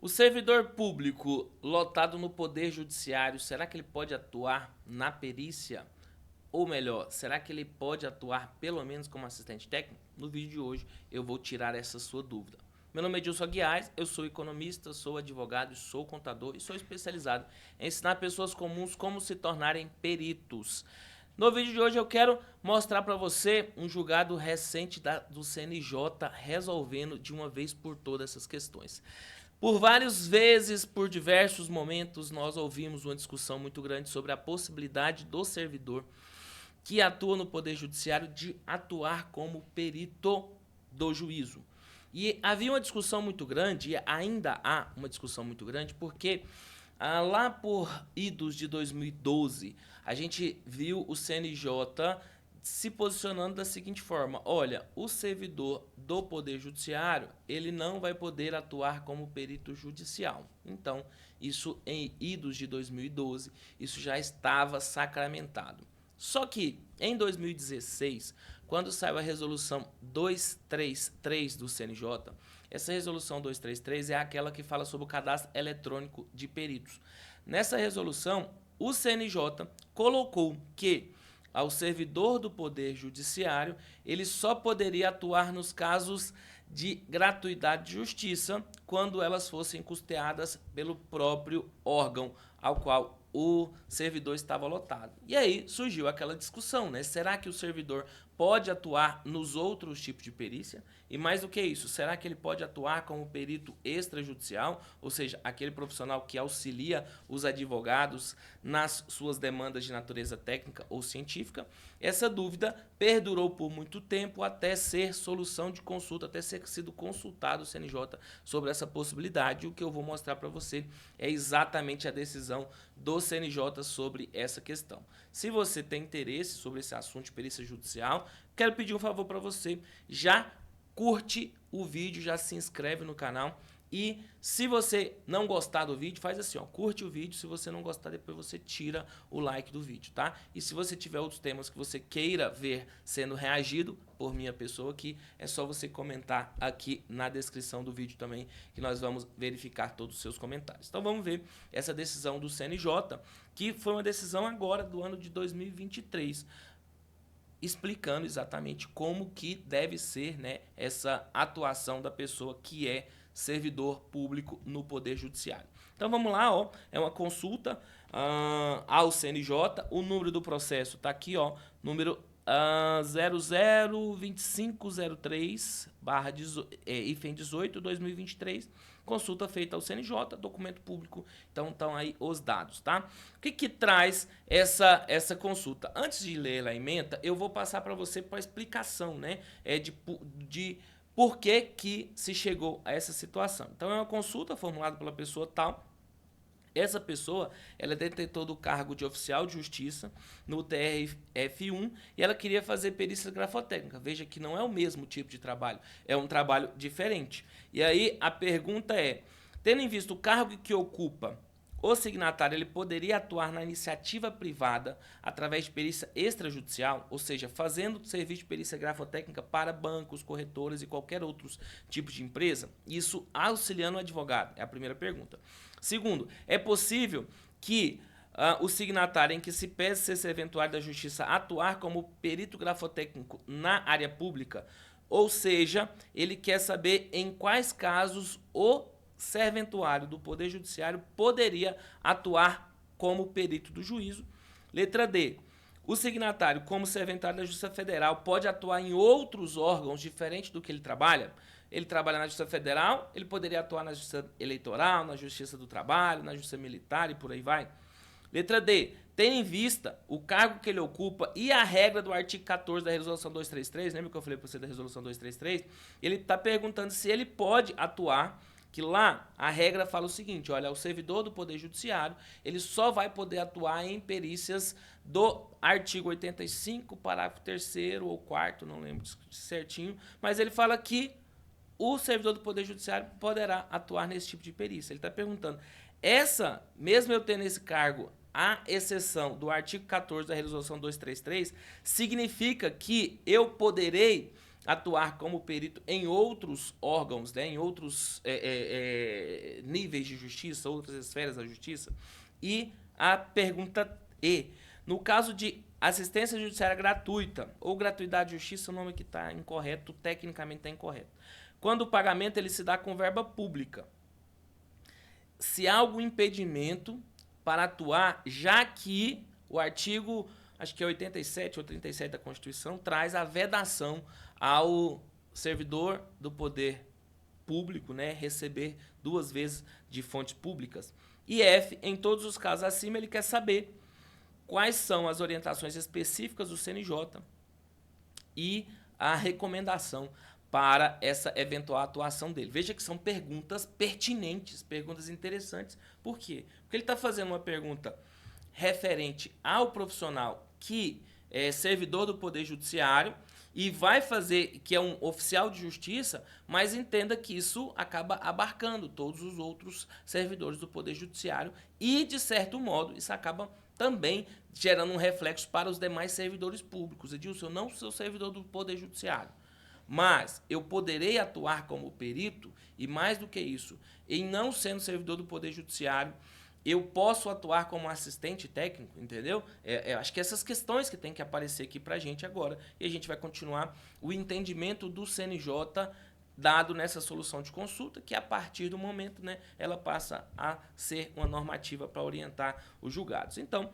O servidor público lotado no Poder Judiciário, será que ele pode atuar na perícia? Ou melhor, será que ele pode atuar pelo menos como assistente técnico? No vídeo de hoje eu vou tirar essa sua dúvida. Meu nome é Edilson Aguiar, eu sou economista, sou advogado, sou contador e sou especializado em ensinar pessoas comuns como se tornarem peritos. No vídeo de hoje eu quero mostrar para você um julgado recente do CNJ resolvendo de uma vez por todas essas questões. Por várias vezes, por diversos momentos, nós ouvimos uma discussão muito grande sobre a possibilidade do servidor que atua no Poder Judiciário de atuar como perito do juízo. E havia uma discussão muito grande, e ainda há uma discussão muito grande, porque lá por idos de 2012, a gente viu o CNJ se posicionando da seguinte forma: olha, o servidor do Poder Judiciário, ele não vai poder atuar como perito judicial. Então, isso em idos de 2012, isso já estava sacramentado. Só que, em 2016, quando saiu a resolução 233 do CNJ, essa resolução 233 é aquela que fala sobre o cadastro eletrônico de peritos. Nessa resolução, o CNJ colocou que ao servidor do Poder Judiciário, ele só poderia atuar nos casos de gratuidade de justiça quando elas fossem custeadas pelo próprio órgão ao qual o servidor estava lotado. E aí surgiu aquela discussão, né? Será que o servidor pode atuar nos outros tipos de perícia? E mais do que isso, será que ele pode atuar como perito extrajudicial, ou seja, aquele profissional que auxilia os advogados nas suas demandas de natureza técnica ou científica? Essa dúvida perdurou por muito tempo até ser solução de consulta, até ser sido consultado o CNJ sobre essa possibilidade. O que eu vou mostrar para você é exatamente a decisão do CNJ sobre essa questão. Se você tem interesse sobre esse assunto de perícia judicial, quero pedir um favor para você: já curte o vídeo, já se inscreve no canal. E se você não gostar do vídeo, faz assim, ó, curte o vídeo. Se você não gostar, depois você tira o like do vídeo, tá? E se você tiver outros temas que você queira ver sendo reagido por minha pessoa aqui, é só você comentar aqui na descrição do vídeo também, que nós vamos verificar todos os seus comentários. Então vamos ver essa decisão do CNJ, que foi uma decisão agora do ano de 2023, explicando exatamente como que deve ser, né, essa atuação da pessoa que é servidor público no Poder Judiciário. Então vamos lá, ó, é uma consulta ao CNJ, o número do processo está aqui, ó, número 002503/18, consulta feita ao CNJ, documento público, então estão aí os dados, tá? O que que traz essa consulta? Antes de ler a ementa, eu vou passar para você para a explicação, né, de por que que se chegou a essa situação. Então é uma consulta formulada pela pessoa tal. Essa pessoa, ela é detentora do cargo de oficial de justiça no TRF1 e ela queria fazer perícia grafotécnica. Veja que não é o mesmo tipo de trabalho, é um trabalho diferente. E aí a pergunta é: tendo em vista o cargo que ocupa, o signatário ele poderia atuar na iniciativa privada através de perícia extrajudicial, ou seja, fazendo serviço de perícia grafotécnica para bancos, corretoras e qualquer outro tipo de empresa? Isso auxiliando o advogado, é a primeira pergunta. Segundo, é possível que o signatário em que se pese ser serventuário da justiça atuar como perito grafotécnico na área pública, ou seja, ele quer saber em quais casos o serventuário do Poder Judiciário poderia atuar como perito do juízo. Letra D. O signatário, como serventuário da Justiça Federal, pode atuar em outros órgãos diferentes do que ele trabalha? Ele trabalha na Justiça Federal, ele poderia atuar na Justiça Eleitoral, na Justiça do Trabalho, na Justiça Militar e por aí vai. Letra D. Tendo em vista o cargo que ele ocupa e a regra do artigo 14 da Resolução 233, lembra que eu falei para você da Resolução 233? Ele está perguntando se ele pode atuar, que lá a regra fala o seguinte: olha, o servidor do Poder Judiciário, ele só vai poder atuar em perícias do artigo 85, parágrafo 3º ou 4º, não lembro certinho, mas ele fala que o servidor do Poder Judiciário poderá atuar nesse tipo de perícia. Ele está perguntando, mesmo eu tendo esse cargo, a exceção do artigo 14 da Resolução 233, significa que eu poderei atuar como perito em outros órgãos, né, em outros níveis de justiça, outras esferas da justiça? E a pergunta E, no caso de assistência judiciária gratuita ou gratuidade de justiça, o nome que está incorreto, tecnicamente está incorreto. Quando o pagamento ele se dá com verba pública, se há algum impedimento para atuar, já que o artigo, acho que é 87 ou 37 da Constituição, traz a vedação ao servidor do poder público, né, receber 2 vezes de fontes públicas. E F, em todos os casos acima, ele quer saber quais são as orientações específicas do CNJ e a recomendação para essa eventual atuação dele. Veja que são perguntas pertinentes, perguntas interessantes. Por quê? Porque ele está fazendo uma pergunta referente ao profissional que é servidor do Poder Judiciário e vai fazer, que é um oficial de justiça, mas entenda que isso acaba abarcando todos os outros servidores do Poder Judiciário e, de certo modo, isso acaba também gerando um reflexo para os demais servidores públicos. Edilson, eu não sou servidor do Poder Judiciário, mas eu poderei atuar como perito e, mais do que isso, em não sendo servidor do Poder Judiciário, eu posso atuar como assistente técnico, entendeu? Acho que essas questões que tem que aparecer aqui para a gente agora, e a gente vai continuar o entendimento do CNJ dado nessa solução de consulta, que a partir do momento, né, ela passa a ser uma normativa para orientar os julgados. Então,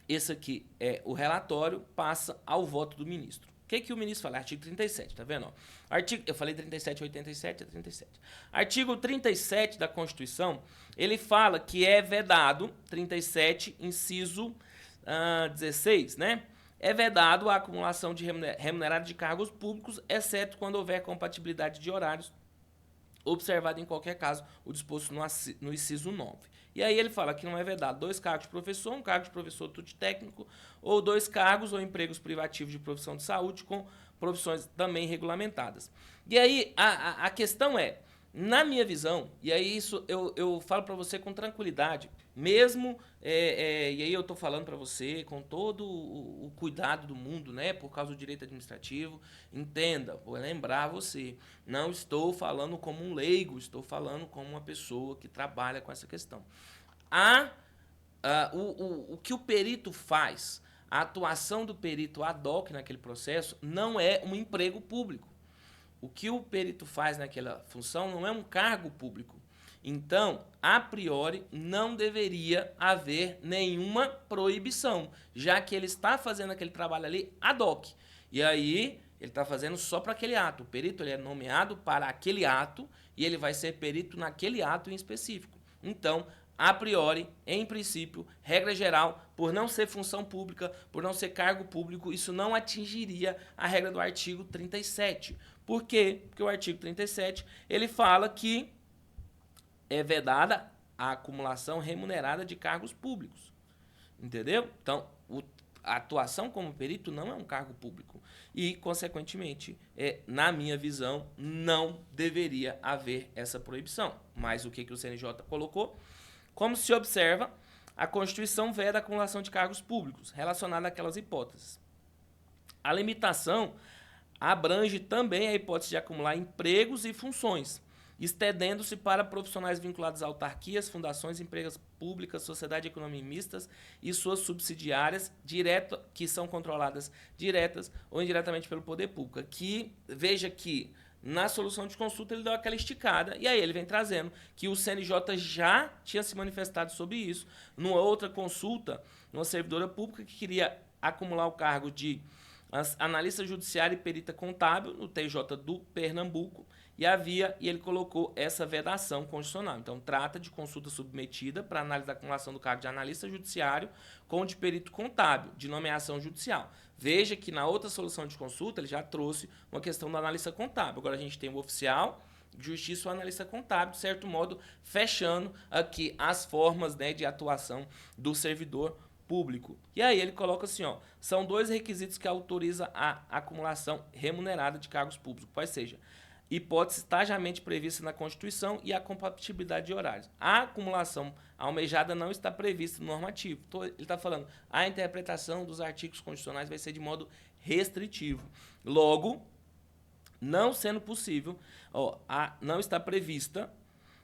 esse aqui é o relatório, passa ao voto do ministro. O que o ministro fala? Artigo 37, tá vendo? Eu falei 37, 87, é 37. Artigo 37 da Constituição, ele fala que é vedado, 37, inciso 16, né? É vedado a acumulação de remunerado de cargos públicos, exceto quando houver compatibilidade de horários, observado em qualquer caso o disposto no inciso 9. E aí ele fala que não é vedado 2 cargos de professor, um cargo de professor tudo técnico, ou 2 cargos ou empregos privativos de profissão de saúde com profissões também regulamentadas. E aí a questão é, na minha visão, e aí isso eu falo para você com tranquilidade, mesmo, e aí eu estou falando para você com todo o cuidado do mundo, né, por causa do direito administrativo, entenda, vou lembrar você, não estou falando como um leigo, estou falando como uma pessoa que trabalha com essa questão. O que o perito faz, a atuação do perito ad hoc naquele processo, não é um emprego público. O que o perito faz naquela função não é um cargo público. Então, a priori, não deveria haver nenhuma proibição, já que ele está fazendo aquele trabalho ali ad hoc. E aí, ele está fazendo só para aquele ato. O perito ele é nomeado para aquele ato e ele vai ser perito naquele ato em específico. Então, a priori, em princípio, regra geral, por não ser função pública, por não ser cargo público, isso não atingiria a regra do artigo 37. Por quê? Porque o artigo 37, ele fala que é vedada a acumulação remunerada de cargos públicos. Entendeu? Então, a atuação como perito não é um cargo público. E, consequentemente, na minha visão, não deveria haver essa proibição. Mas o que o CNJ colocou? Como se observa, a Constituição veda a acumulação de cargos públicos relacionada àquelas hipóteses. A limitação abrange também a hipótese de acumular empregos e funções, estendendo-se para profissionais vinculados a autarquias, fundações, empresas públicas, sociedade de economia mistas e suas subsidiárias, que são controladas diretas ou indiretamente pelo poder público. Aqui, veja que na solução de consulta ele deu aquela esticada e aí ele vem trazendo que o CNJ já tinha se manifestado sobre isso numa outra consulta, numa servidora pública que queria acumular o cargo de analista judiciário e perita contábil no TJ do Pernambuco e ele colocou essa vedação constitucional. Então, trata de consulta submetida para análise da acumulação do cargo de analista judiciário com de perito contábil, de nomeação judicial. Veja que na outra solução de consulta ele já trouxe uma questão do analista contábil. Agora a gente tem o oficial de justiça e o analista contábil, de certo modo, fechando aqui as formas, né, de atuação do servidor público. E aí ele coloca assim, ó, são 2 requisitos que autorizam a acumulação remunerada de cargos públicos, quais seja, hipótese tajamente prevista na Constituição e a compatibilidade de horários. A acumulação almejada não está prevista no normativo. Então, ele está falando, a interpretação dos artigos constitucionais vai ser de modo restritivo. Logo, Não sendo possível, não está prevista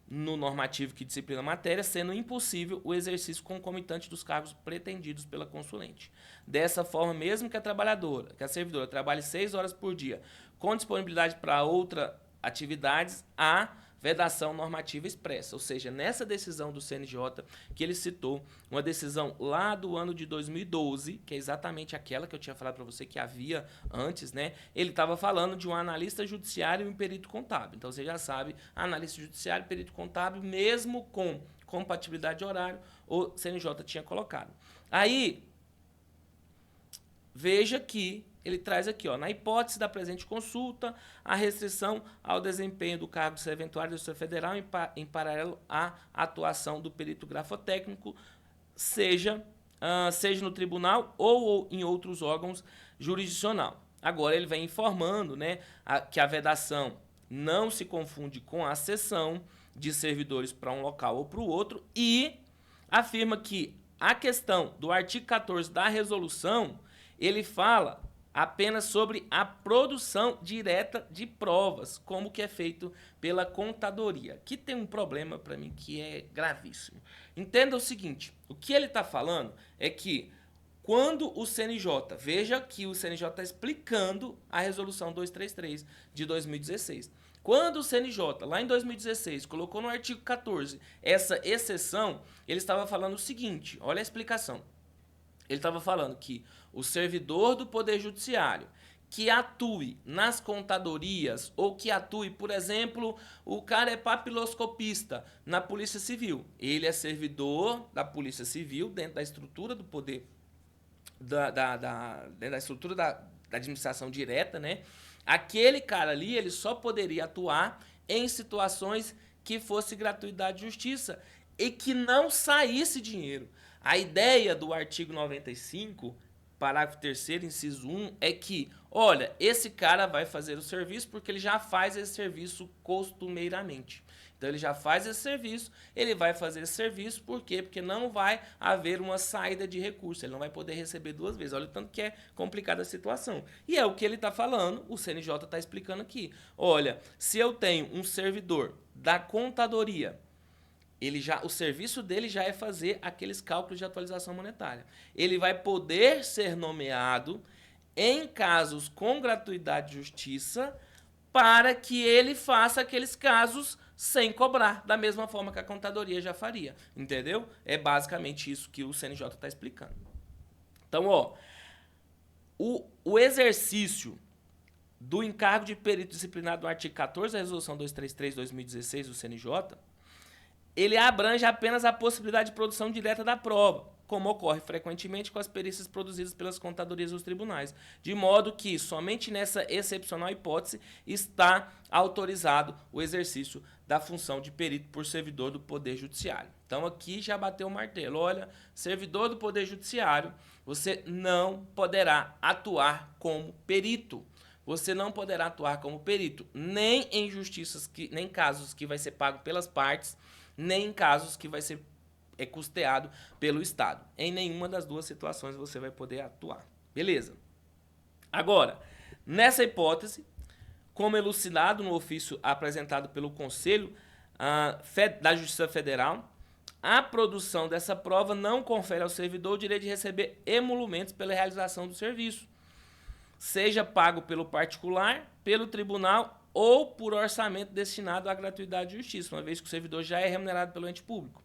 no normativo que disciplina a matéria, sendo impossível o exercício concomitante dos cargos pretendidos pela consulente. Dessa forma, mesmo que a servidora trabalhe 6 horas por dia, com disponibilidade para outras atividades, há vedação normativa expressa. Ou seja, nessa decisão do CNJ que ele citou, uma decisão lá do ano de 2012, que é exatamente aquela que eu tinha falado para você que havia antes, né? Ele estava falando de um analista judiciário e um perito contábil. Então você já sabe, analista judiciário e perito contábil, mesmo com compatibilidade de horário, o CNJ tinha colocado. Aí, veja que ele traz aqui, na hipótese da presente consulta, a restrição ao desempenho do cargo de serventuário da Justiça Federal em paralelo à atuação do perito grafotécnico, seja no tribunal ou em outros órgãos jurisdicional. Agora ele vem informando, né, que a vedação não se confunde com a cessão de servidores para um local ou para o outro e afirma que a questão do artigo 14 da resolução, ele fala apenas sobre a produção direta de provas, como que é feito pela contadoria. Aqui tem um problema para mim que é gravíssimo. Entenda o seguinte, o que ele está falando é que quando o CNJ, veja que o CNJ está explicando a resolução 233 de 2016. Quando o CNJ, lá em 2016, colocou no artigo 14 essa exceção, ele estava falando o seguinte, olha a explicação. Ele estava falando que o servidor do Poder Judiciário que atue nas contadorias ou que atue, por exemplo, o cara é papiloscopista na Polícia Civil. Ele é servidor da Polícia Civil dentro da estrutura do poder, dentro da estrutura da administração direta, né? Aquele cara ali, ele só poderia atuar em situações que fosse gratuidade de justiça e que não saísse dinheiro. A ideia do artigo 95, parágrafo 3º, inciso 1, é que, olha, esse cara vai fazer o serviço porque ele já faz esse serviço costumeiramente. Então, ele já faz esse serviço, ele vai fazer esse serviço, por quê? Porque não vai haver uma saída de recurso, ele não vai poder receber 2 vezes. Olha o tanto que é complicada a situação. E é o que ele está falando, o CNJ está explicando aqui. Olha, se eu tenho um servidor da contadoria, o serviço dele já é fazer aqueles cálculos de atualização monetária. Ele vai poder ser nomeado em casos com gratuidade de justiça para que ele faça aqueles casos sem cobrar, da mesma forma que a contadoria já faria. Entendeu? É basicamente isso que o CNJ está explicando. Então, o exercício do encargo de perito disciplinado no artigo 14 da Resolução 233/2016 do CNJ, ele abrange apenas a possibilidade de produção direta da prova, como ocorre frequentemente com as perícias produzidas pelas contadorias dos tribunais, de modo que somente nessa excepcional hipótese está autorizado o exercício da função de perito por servidor do Poder Judiciário. Então aqui já bateu o martelo, olha, servidor do Poder Judiciário, você não poderá atuar como perito. Você não poderá atuar como perito, nem em nem casos que vai ser pago pelas partes, nem em casos que vai ser custeado pelo Estado. Em nenhuma das duas situações você vai poder atuar. Beleza? Agora, nessa hipótese, como elucidado no ofício apresentado pelo Conselho da Justiça Federal, a produção dessa prova não confere ao servidor o direito de receber emolumentos pela realização do serviço, seja pago pelo particular, pelo tribunal ou por orçamento destinado à gratuidade de justiça, uma vez que o servidor já é remunerado pelo ente público.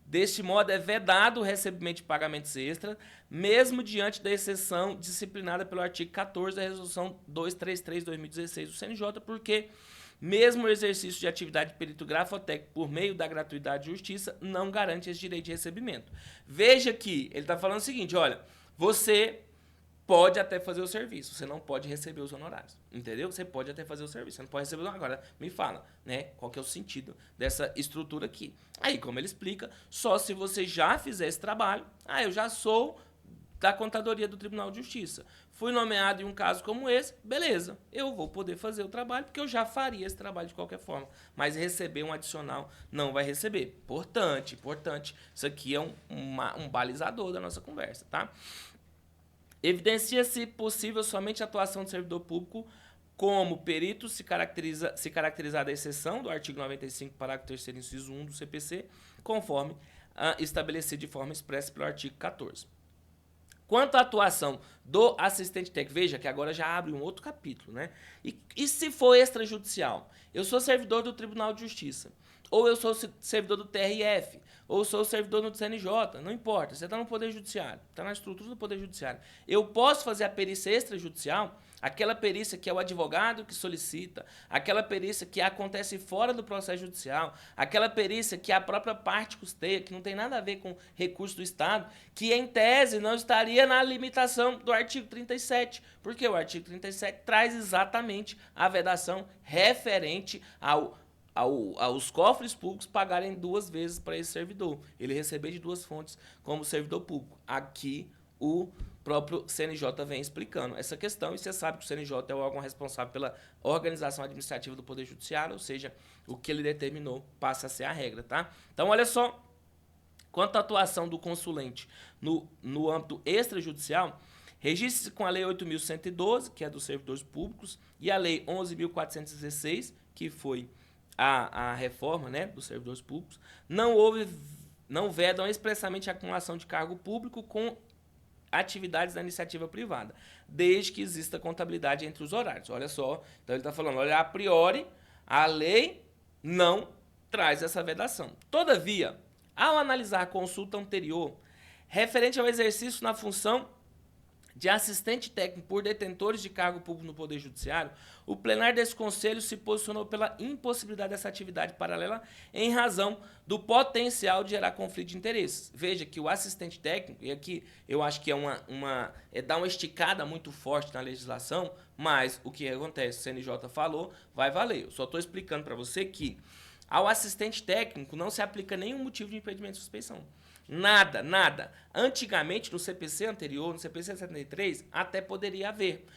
Deste modo, é vedado o recebimento de pagamentos extras, mesmo diante da exceção disciplinada pelo artigo 14 da Resolução 233/2016 do CNJ, porque mesmo o exercício de atividade de perito grafotécnico por meio da gratuidade de justiça não garante esse direito de recebimento. Veja que ele está falando o seguinte, olha, você pode até fazer o serviço, você não pode receber os honorários, entendeu? Você pode até fazer o serviço, você não pode receber os honorários. Agora, me fala, né, qual que é o sentido dessa estrutura aqui. Aí, como ele explica, só se você já fizer esse trabalho, eu já sou da contadoria do Tribunal de Justiça, fui nomeado em um caso como esse, beleza, eu vou poder fazer o trabalho, porque eu já faria esse trabalho de qualquer forma, mas receber um adicional não vai receber. Importante, isso aqui é um balizador da nossa conversa, tá? Evidencia-se possível somente a atuação do servidor público como perito se caracterizar da exceção do artigo 95, parágrafo 3º, inciso 1 do CPC, conforme estabelecido de forma expressa pelo artigo 14. Quanto à atuação do assistente técnico, veja que agora já abre um outro capítulo, né? E se for extrajudicial? Eu sou servidor do Tribunal de Justiça, ou eu sou servidor do TRF, ou sou servidor do CNJ, não importa, você está no Poder Judiciário, está na estrutura do Poder Judiciário. Eu posso fazer a perícia extrajudicial, aquela perícia que é o advogado que solicita, aquela perícia que acontece fora do processo judicial, aquela perícia que a própria parte custeia, que não tem nada a ver com recurso do Estado, que em tese não estaria na limitação do artigo 37, porque o artigo 37 traz exatamente a vedação referente aos cofres públicos pagarem 2 vezes para esse servidor. Ele receber de 2 fontes como servidor público. Aqui o próprio CNJ vem explicando essa questão, e você sabe que o CNJ é o órgão responsável pela organização administrativa do Poder Judiciário, ou seja, o que ele determinou passa a ser a regra, tá? Então, olha só, quanto à atuação do consulente no âmbito extrajudicial, registre-se com a Lei 8.112, que é dos servidores públicos, e a Lei 11.416, que foi a reforma, né, dos servidores públicos, não vedam expressamente a acumulação de cargo público com atividades da iniciativa privada, desde que exista contabilidade entre os horários. Olha só, então ele está falando, olha, a priori, a lei não traz essa vedação. Todavia, ao analisar a consulta anterior, referente ao exercício na função de assistente técnico por detentores de cargo público no Poder Judiciário, o plenário desse Conselho se posicionou pela impossibilidade dessa atividade paralela em razão do potencial de gerar conflito de interesses. Veja que o assistente técnico, e aqui eu acho que é dar uma esticada muito forte na legislação, mas o que acontece, o CNJ falou, vai valer. Eu só estou explicando para você que ao assistente técnico não se aplica nenhum motivo de impedimento de suspeição. Nada, nada. Antigamente, no CPC anterior, no CPC 73, até poderia haver.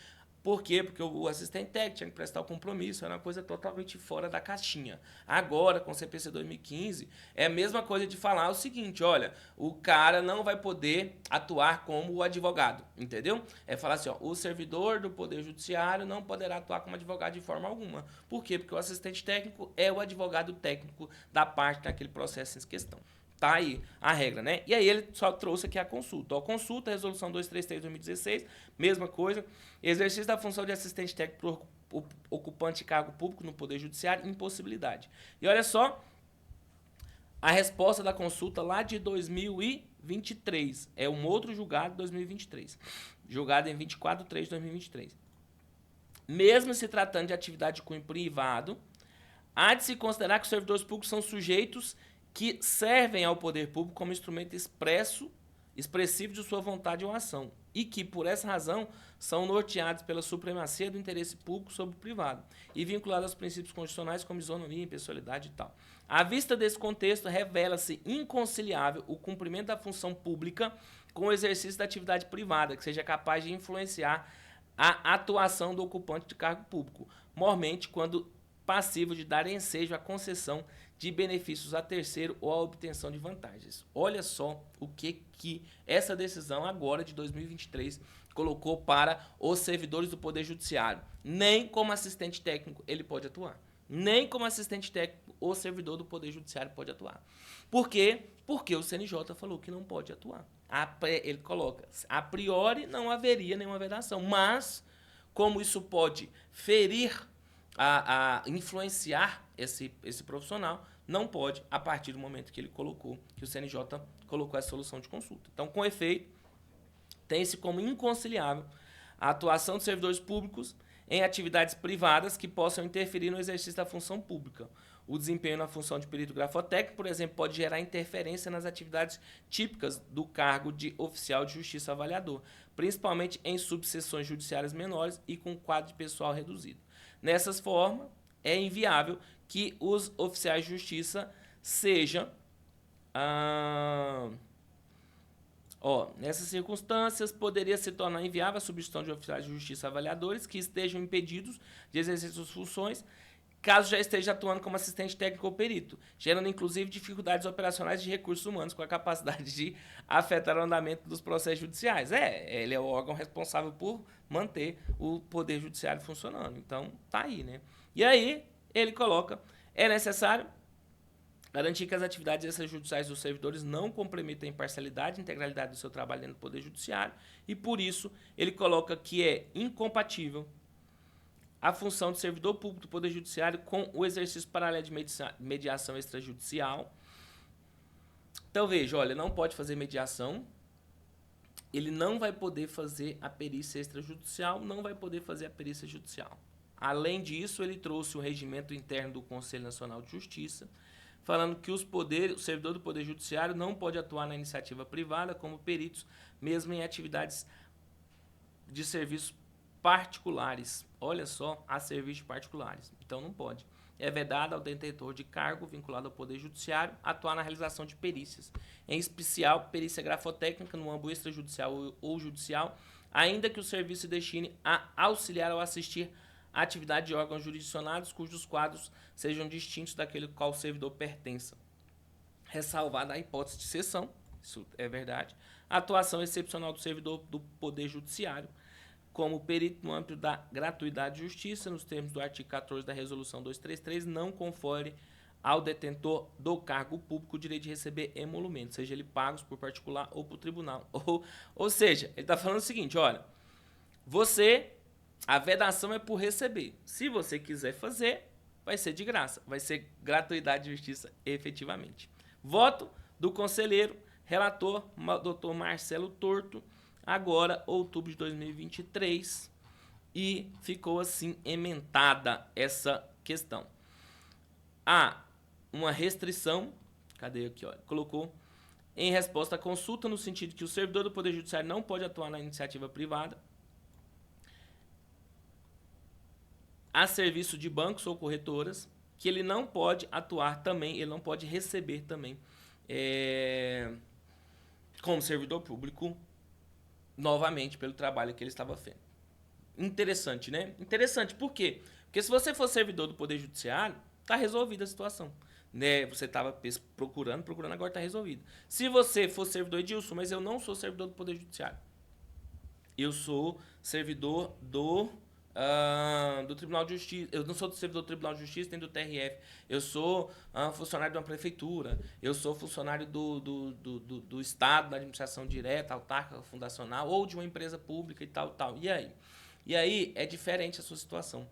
Por quê? Porque o assistente técnico tinha que prestar o compromisso, era uma coisa totalmente fora da caixinha. Agora, com o CPC 2015, é a mesma coisa de falar o seguinte, olha, o cara não vai poder atuar como o advogado, entendeu? É falar assim, ó, o servidor do Poder Judiciário não poderá atuar como advogado de forma alguma. Por quê? Porque o assistente técnico é o advogado técnico da parte daquele processo em questão. Tá aí a regra, né? E aí ele só trouxe aqui a consulta. Ó, consulta, resolução 233 de 2016, mesma coisa. Exercício da função de assistente técnico por ocupante de cargo público no Poder Judiciário, impossibilidade. E olha só, a resposta da consulta lá de 2023. É um outro julgado de 2023. Julgado em 24/3 de 2023. Mesmo se tratando de atividade de cunho privado, há de se considerar que os servidores públicos são sujeitos que servem ao poder público como instrumento expressivo de sua vontade ou ação, e que, por essa razão, são norteados pela supremacia do interesse público sobre o privado, e vinculados aos princípios constitucionais como isonomia, impessoalidade e tal. À vista desse contexto, revela-se inconciliável o cumprimento da função pública com o exercício da atividade privada, que seja capaz de influenciar a atuação do ocupante de cargo público, mormente quando passivo de dar ensejo à concessão de benefícios a terceiro ou a obtenção de vantagens. Olha só o que essa decisão agora de 2023 colocou para os servidores do Poder Judiciário. Nem como assistente técnico ele pode atuar. Nem como assistente técnico o servidor do Poder Judiciário pode atuar. Por quê? Porque o CNJ falou que não pode atuar. Ele coloca, a priori não haveria nenhuma vedação, mas como isso pode ferir a influenciar esse profissional, não pode, a partir do momento que ele colocou, que o CNJ colocou essa solução de consulta. Então, com efeito, tem-se como inconciliável a atuação dos servidores públicos em atividades privadas que possam interferir no exercício da função pública. O desempenho na função de perito grafotécnico, por exemplo, pode gerar interferência nas atividades típicas do cargo de oficial de justiça avaliador, principalmente em subseções judiciárias menores e com quadro de pessoal reduzido. Nessas formas, é inviável que os oficiais de justiça sejam... nessas circunstâncias, poderia se tornar inviável a substituição de oficiais de justiça avaliadores que estejam impedidos de exercer suas funções caso já esteja atuando como assistente técnico ou perito, gerando inclusive dificuldades operacionais de recursos humanos com a capacidade de afetar o andamento dos processos judiciais. Ele é o órgão responsável por manter o poder judiciário funcionando. Então, tá aí, né? E aí, ele coloca, é necessário garantir que as atividades extrajudiciais dos servidores não comprometam a imparcialidade e integralidade do seu trabalho dentro do Poder Judiciário e, por isso, ele coloca que é incompatível a função de servidor público do Poder Judiciário com o exercício paralelo de mediação extrajudicial. Então, veja, olha, não pode fazer mediação, ele não vai poder fazer a perícia extrajudicial, não vai poder fazer a perícia judicial. Além disso, ele trouxe o regimento interno do Conselho Nacional de Justiça, falando que o servidor do Poder Judiciário não pode atuar na iniciativa privada como peritos, mesmo em atividades de serviços particulares. Olha só, a serviços particulares. Então, não pode. É vedado ao detentor de cargo vinculado ao Poder Judiciário atuar na realização de perícias, em especial perícia grafotécnica no âmbito extrajudicial ou judicial, ainda que o serviço se destine a auxiliar ou assistir a atividade de órgãos jurisdicionados cujos quadros sejam distintos daquele ao qual o servidor pertença. Ressalvada a hipótese de cessão, isso é verdade, a atuação excepcional do servidor do Poder Judiciário, como perito no âmbito da gratuidade de justiça, nos termos do artigo 14 da Resolução 233, não confere ao detentor do cargo público o direito de receber emolumentos, seja ele pagos por particular ou por tribunal. Ou seja, ele está falando o seguinte, olha, a vedação é por receber. Se você quiser fazer, vai ser de graça, vai ser gratuidade de justiça efetivamente. Voto do conselheiro, relator, Dr. Marcelo Torto, agora, outubro de 2023, e ficou assim emendada essa questão. Há uma restrição, cadê aqui, olha, colocou, em resposta à consulta, no sentido que o servidor do Poder Judiciário não pode atuar na iniciativa privada, a serviço de bancos ou corretoras, que ele não pode atuar também, ele não pode receber também como servidor público novamente pelo trabalho que ele estava fazendo. Interessante, né? Interessante, por quê? Porque se você for servidor do Poder Judiciário, está resolvida a situação. Né? Você estava procurando, agora está resolvido. Se você for servidor, Edilson, mas eu não sou servidor do Poder Judiciário. Eu sou servidor do Tribunal de Justiça. Eu não sou servidor do Tribunal de Justiça nem do TRF. Eu sou funcionário de uma prefeitura. Eu sou funcionário do Estado, da administração direta, autárquica, fundacional, ou de uma empresa pública e tal, tal. E aí? E aí é diferente a sua situação.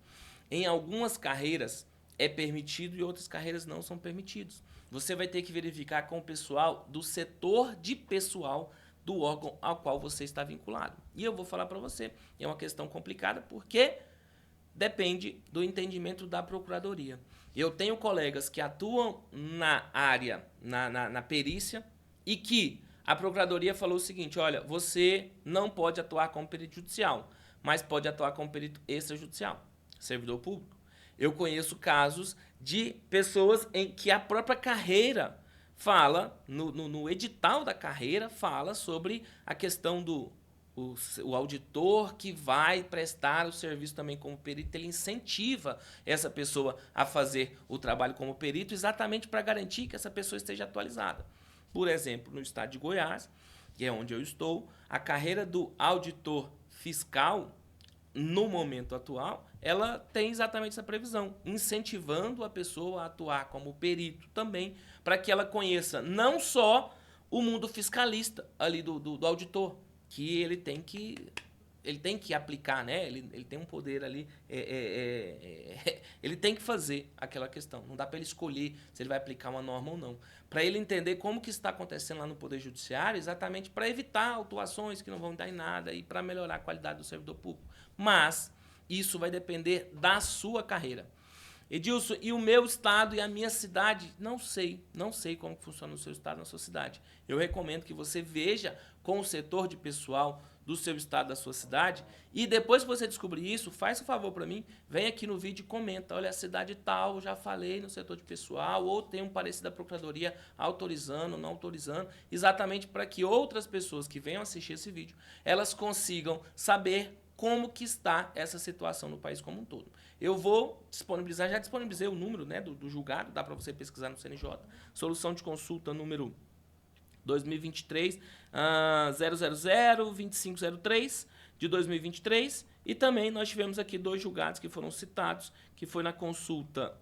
Em algumas carreiras é permitido e outras carreiras não são permitidos. Você vai ter que verificar com o pessoal do setor de pessoal do órgão ao qual você está vinculado. E eu vou falar para você, é uma questão complicada porque depende do entendimento da procuradoria. Eu tenho colegas que atuam na área, na perícia, e que a procuradoria falou o seguinte, olha, você não pode atuar como perito judicial, mas pode atuar como perito extrajudicial, servidor público. Eu conheço casos de pessoas em que a própria carreira fala, no edital da carreira, fala sobre a questão do o auditor que vai prestar o serviço também como perito, ele incentiva essa pessoa a fazer o trabalho como perito exatamente para garantir que essa pessoa esteja atualizada. Por exemplo, no estado de Goiás, que é onde eu estou, a carreira do auditor fiscal, no momento atual, ela tem exatamente essa previsão, incentivando a pessoa a atuar como perito também, para que ela conheça não só o mundo fiscalista ali do auditor, que ele tem que aplicar, né? Ele tem um poder ali, ele tem que fazer aquela questão. Não dá para ele escolher se ele vai aplicar uma norma ou não. Para ele entender como que está acontecendo lá no Poder Judiciário, exatamente para evitar autuações que não vão dar em nada e para melhorar a qualidade do servidor público. Mas isso vai depender da sua carreira. Edilson, e o meu estado e a minha cidade? Não sei como funciona o seu estado, na sua cidade. Eu recomendo que você veja com o setor de pessoal do seu estado, da sua cidade, e depois que você descobrir isso, faz um favor para mim, vem aqui no vídeo e comenta, olha, a cidade tal, já falei no setor de pessoal, ou tem um parecer da Procuradoria autorizando, não autorizando, exatamente para que outras pessoas que venham assistir esse vídeo, elas consigam saber como que está essa situação no país como um todo. Eu vou disponibilizar, já disponibilizei o número, né, do julgado, dá para você pesquisar no CNJ, solução de consulta número 2023 000-2503 de 2023, e também nós tivemos aqui 2 julgados que foram citados, que foi na consulta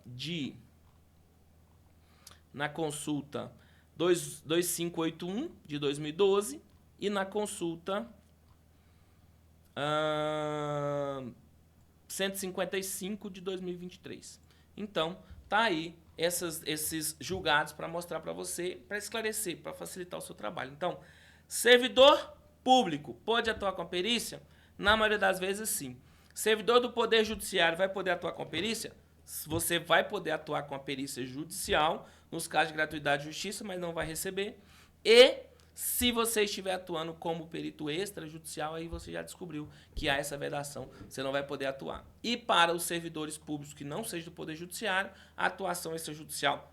2581 de 2012 e na consulta 155 de 2023. Então, tá aí esses julgados para mostrar para você, para esclarecer, para facilitar o seu trabalho. Então, servidor público pode atuar com a perícia? Na maioria das vezes, sim. Servidor do Poder Judiciário vai poder atuar com a perícia? Você vai poder atuar com a perícia judicial, nos casos de gratuidade e justiça, mas não vai receber. E se você estiver atuando como perito extrajudicial, aí você já descobriu que há essa vedação, você não vai poder atuar. E para os servidores públicos que não sejam do Poder Judiciário, a atuação extrajudicial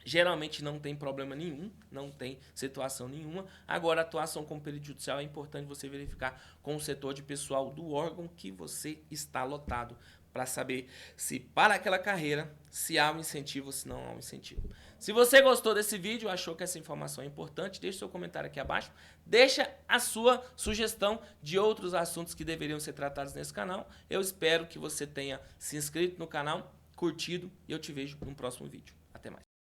geralmente não tem problema nenhum, não tem situação nenhuma. Agora, a atuação como perito judicial é importante você verificar com o setor de pessoal do órgão que você está lotado, para saber se para aquela carreira, se há um incentivo ou se não há um incentivo. Se você gostou desse vídeo, achou que essa informação é importante, deixe seu comentário aqui abaixo, deixa a sua sugestão de outros assuntos que deveriam ser tratados nesse canal. Eu espero que você tenha se inscrito no canal, curtido, e eu te vejo no próximo vídeo. Até mais.